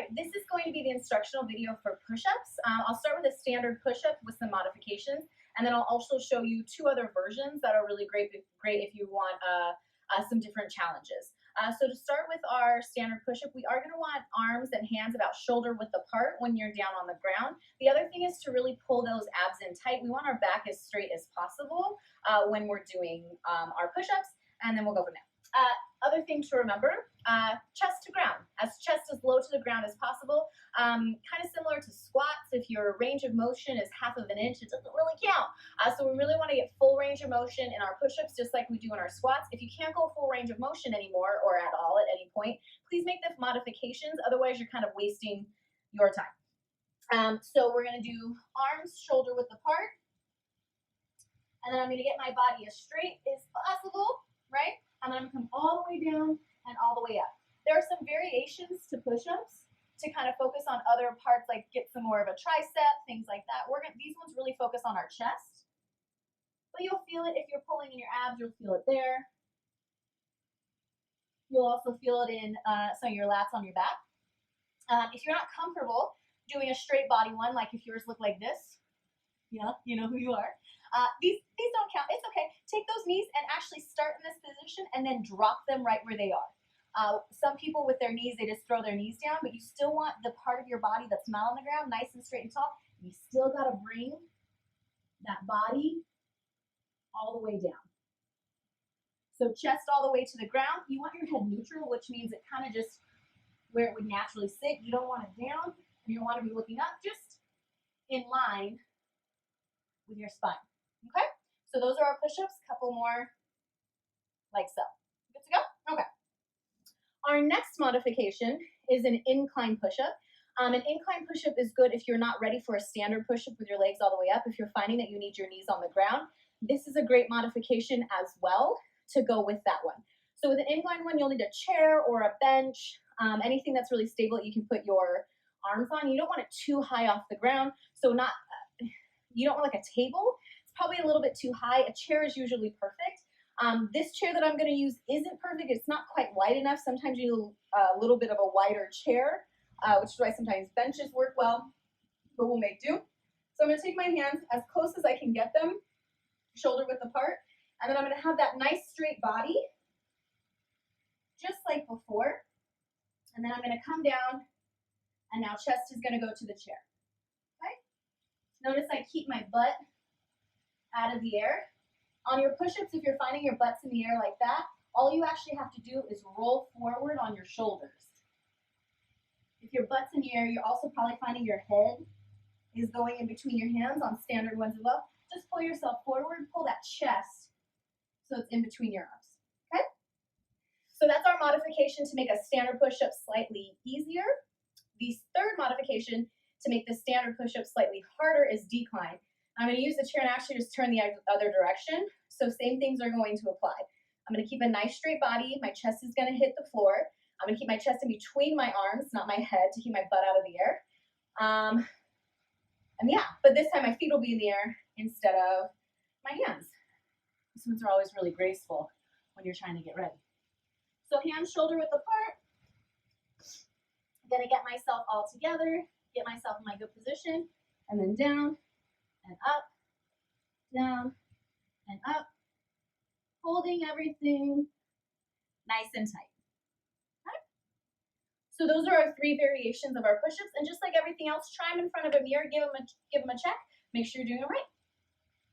right, this is going to be the instructional video for push-ups. I'll start with a standard push-up with some modifications, and then I'll also show you two other versions that are really great if you want some different challenges. So to start with our standard push-up, we are going to want arms and hands about shoulder width apart when you're down on the ground. The other thing is to really pull those abs in tight. We want our back as straight as possible when we're doing our push-ups, and then we'll go from there. Other thing to remember, chest to ground, as chest as low to the ground as possible. Kind of similar to squats. If your range of motion is half of an inch, it doesn't really count. So we really want to get full range of motion in our push-ups, just like we do in our squats. If you can't go full range of motion anymore, or at all at any point, please make the modifications. Otherwise, you're kind of wasting your time. So we're going to do arms shoulder width apart. And then I'm going to get my body as straight as possible, right? And then I'm going to come all the way down and all the way up. There are some variations to push-ups to kind of focus on other parts, like get some more of a tricep, things like that. These ones really focus on our chest. But you'll feel it if you're pulling in your abs, you'll feel it there. You'll also feel it in some of your lats on your back. If you're not comfortable doing a straight body one, like if yours look like this, yeah, you know who you are. These don't count. It's okay. Take those knees and actually start in this position and then drop them right where they are. Some people with their knees, they just throw their knees down, but you still want the part of your body that's not on the ground nice and straight and tall. You still got to bring that body all the way down. So chest all the way to the ground. You want your head neutral, which means it kind of just where it would naturally sit. You don't want it down. You don't want to be looking up, just in line with your spine. Okay, so those are our push-ups. Couple more like so. Good to go? Okay. Our next modification is an incline push-up. An incline push-up is good if you're not ready for a standard push-up with your legs all the way up. If you're finding that you need your knees on the ground, this is a great modification as well to go with that one. So with an incline one, you'll need a chair or a bench, anything that's really stable that you can put your arms on. You don't want it too high off the ground, so you don't want like a table. It's probably a little bit too high. A chair is usually perfect. This chair that I'm going to use isn't perfect. It's not quite wide enough. Sometimes you need a little bit of a wider chair, which is why sometimes benches work well, but we'll make do. So I'm going to take my hands as close as I can get them, shoulder width apart, and then I'm going to have that nice straight body, just like before. And then I'm going to come down, and now chest is going to go to the chair. Okay? Notice I keep my butt out of the air. On your push-ups, if you're finding your butt's in the air like that, all you actually have to do is roll forward on your shoulders. If your butt's in the air, you're also probably finding your head is going in between your hands on standard ones as well. Just pull yourself forward, pull that chest so it's in between your arms. Okay? So that's our modification to make a standard push-up slightly easier. The third modification to make the standard push-up slightly harder is decline. I'm going to use the chair and actually just turn the other direction. So same things are going to apply. I'm going to keep a nice straight body. My chest is going to hit the floor. I'm going to keep my chest in between my arms, not my head, to keep my butt out of the air. And yeah, but this time my feet will be in the air instead of my hands. These ones are always really graceful when you're trying to get ready. So hands shoulder width apart. I'm going to get myself all together, get myself in my good position, and then down and up, down and up, holding everything nice and tight. Okay? So those are our three variations of our push-ups, and just like everything else, try them in front of a mirror, give them a check, make sure you're doing it right.